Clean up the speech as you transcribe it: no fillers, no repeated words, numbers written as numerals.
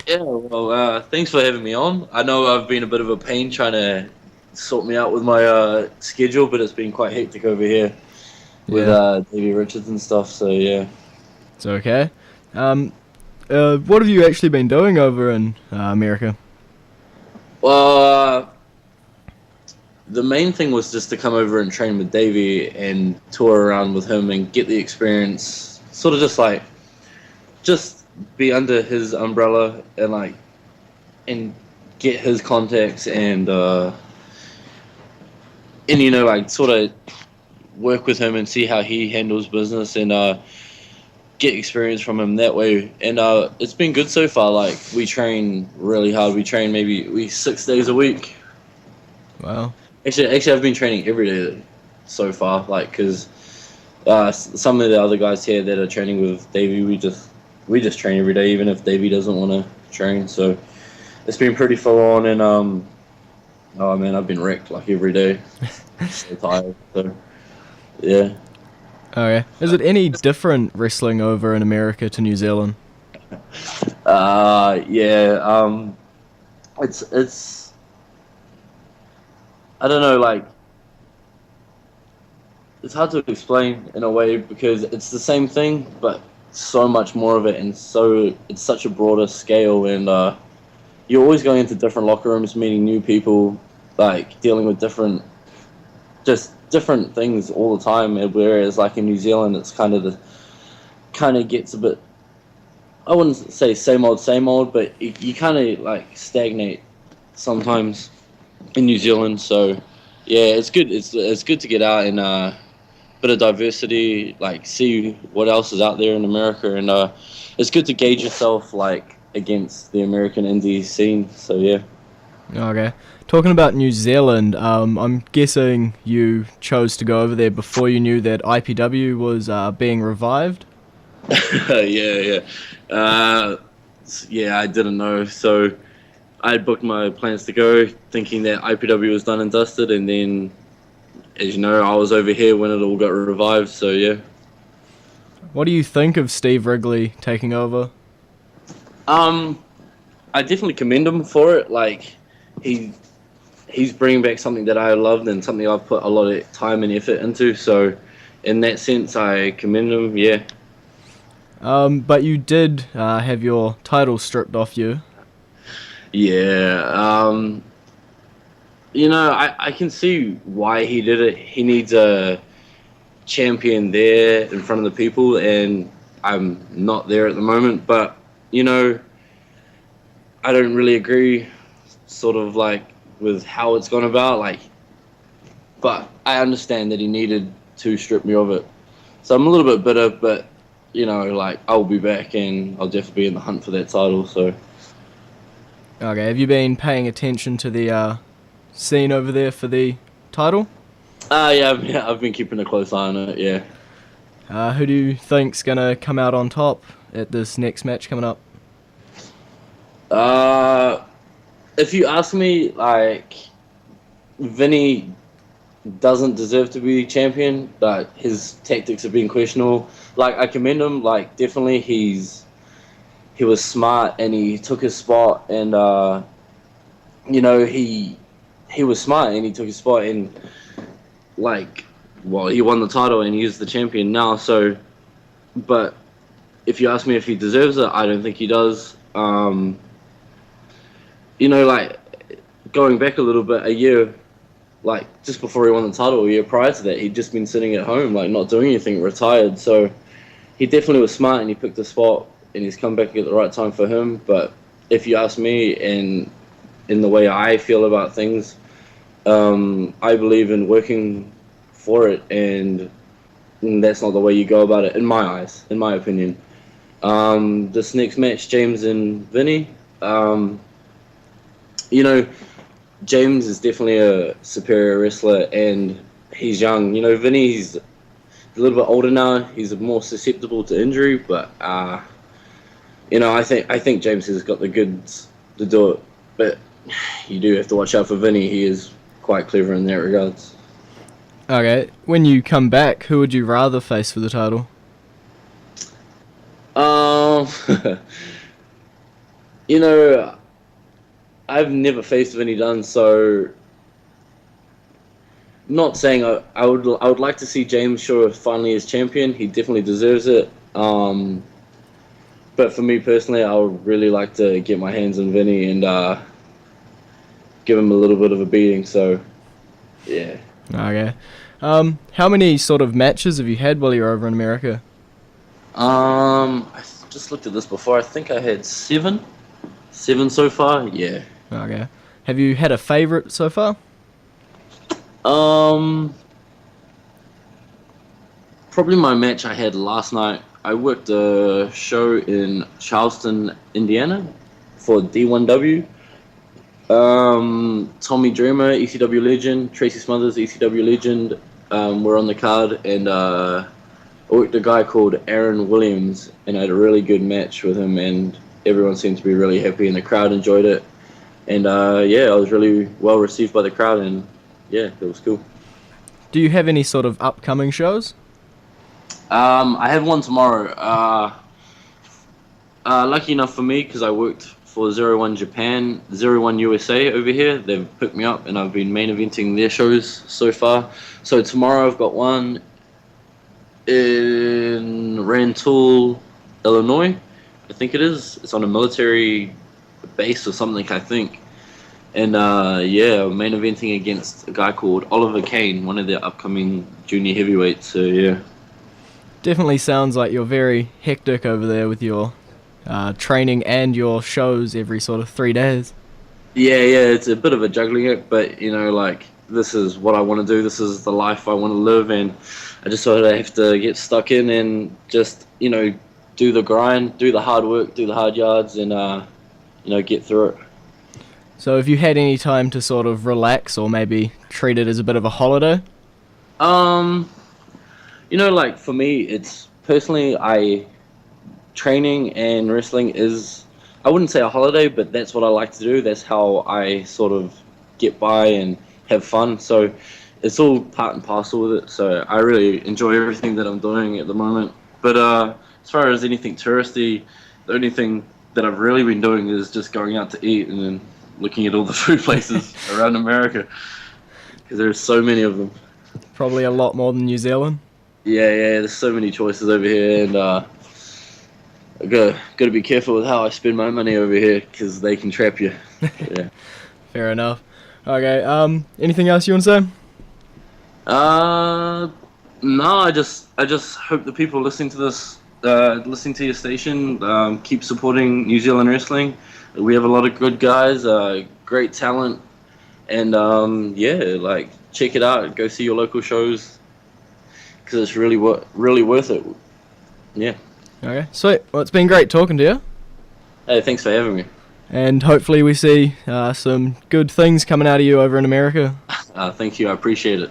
Yeah, well, thanks for having me on. I know I've been a bit of a pain trying to sort me out with my schedule, but it's been quite hectic over here with Yeah, Davey Richards and stuff. So yeah. it's okay. Um, what have you actually been doing over in America? Well, the main thing was just to come over and train with Davey and tour around with him and get the experience. Sort of just be under his umbrella and and get his contacts and like sort of work with him and see how he handles business and get experience from him that way. And it's been good so far. Like we train really hard. We train maybe 6 days a week. Wow. Actually, I've been training every day so far. Like because some of the other guys here that are training with Davey, we just train every day, even if Davey doesn't want to train. So it's been pretty full on. And oh man, I've been wrecked like every day. So tired. So yeah. Okay. Is it any different wrestling over in America to New Zealand? Yeah. It's I don't know, like it's hard to explain in a way because it's the same thing, but so much more of it, and so it's such a broader scale, and you're always going into different locker rooms, meeting new people, like dealing with just different things all the time. And whereas like in New Zealand, it's kind of gets a bit. I wouldn't say same old, but you kind of like stagnate sometimes in New Zealand. So yeah, it's good. It's good to get out and bit of diversity, like see what else is out there in America, and it's good to gauge yourself like against the American indie scene. So yeah. Okay. Talking about New Zealand, I'm guessing you chose to go over there before you knew that IPW was being revived. Yeah, yeah, yeah. I didn't know, so I booked my plans to go, thinking that IPW was done and dusted, and then, as you know, I was over here when it all got revived. So yeah. What do you think of Steve Wrigley taking over? Um, I definitely commend him for it. Like he he's bringing back something that I loved and something I've put a lot of time and effort into. So, in that sense, I commend him. Yeah, But you did have your title stripped off you. yeah. I can see why he did it. He needs a champion there in front of the people, and I'm not there at the moment. But you know, I don't really agree, sort of like with how it's gone about. Like, but I understand that he needed to strip me of it. So I'm a little bit bitter, but like I'll be back and I'll definitely be in the hunt for that title. So, Okay, have you been paying attention to the scene over there for the title? yeah, I've been keeping a close eye on it. Yeah. Who do you think's gonna come out on top at this next match coming up? Uh, if you ask me, like Vinny doesn't deserve to be champion, but his tactics have been questionable. Like I commend him. Like definitely, he was smart and he took his spot, and he was smart and he took his spot and like well he won the title and he's the champion now. So, but if you ask me if he deserves it, I don't think he does. Like going back a little bit, a year like just before he won the title, a year prior to that, he'd just been sitting at home, like not doing anything, retired. So he definitely was smart and he picked a spot and he's come back at the right time for him. But if you ask me, and in the way I feel about things, I believe in working for it, and that's not the way you go about it, in my eyes, in my opinion. This next match, James and Vinny, you know, James is definitely a superior wrestler, and he's young. Vinny's a little bit older now. He's more susceptible to injury, but I think James has got the goods to do it. But you do have to watch out for Vinny. He is quite clever in that regards. Okay, when you come back, who would you rather face for the title? Um, You know, I've never faced Vinny Dunn, so not saying I would like to see James Shaw finally as champion. He definitely deserves it. But for me personally, I would really like to get my hands on Vinny and give him a little bit of a beating. So, yeah. Okay. How many sort of matches have you had while you're over in America? I just looked at this before. I think I had seven so far. Yeah. Okay. Have you had a favourite so far? Um, Probably my match I had last night. I worked a show in Charleston, Indiana, for D1W. Tommy Dreamer, ECW legend, Tracy Smothers, ECW legend, were on the card, and I worked a guy called Aaron Williams, and I had a really good match with him, and everyone seemed to be really happy, and the crowd enjoyed it. And yeah, I was really well received by the crowd, and yeah, it was cool. Do you have any sort of upcoming shows? I have one tomorrow. Lucky enough for me, because I worked for 01 Japan, 01 USA over here. They've picked me up, and I've been main eventing their shows so far. So tomorrow I've got one in Rantoul, Illinois. I think it is. It's on a military base or something, I think. And yeah, I'm main eventing against a guy called Oliver Kane, one of their upcoming junior heavyweights. So yeah. Definitely sounds like you're very hectic over there with your training and your shows every sort of 3 days. Yeah, it's a bit of a juggling act, but like this is what I want to do. This is the life I want to live, and I just sort of have to get stuck in and just do the grind, do the hard work, do the hard yards, and get through it. So have you had any time to sort of relax or maybe treat it as a bit of a holiday? Like for me, it's personally, training and wrestling is, I wouldn't say a holiday, but that's what I like to do. That's how I sort of get by and have fun. So it's all part and parcel with it. So I really enjoy everything that I'm doing at the moment. But as far as anything touristy, the only thing that I've really been doing is just going out to eat and then looking at all the food places around America, because there's so many of them. Probably a lot more than New Zealand. Yeah, there's so many choices over here, and I gotta be careful with how I spend my money over here, because they can trap you. Yeah. Fair enough. Okay. Anything else you want to say? No. I just hope the people listening to this, listening to your station, keep supporting New Zealand wrestling. We have a lot of good guys, great talent, and yeah, like check it out. Go see your local shows, because it's really worth it. Yeah. Okay, sweet. Well, it's been great talking to you. Hey, thanks for having me. And hopefully we see some good things coming out of you over in America. Thank you. I appreciate it.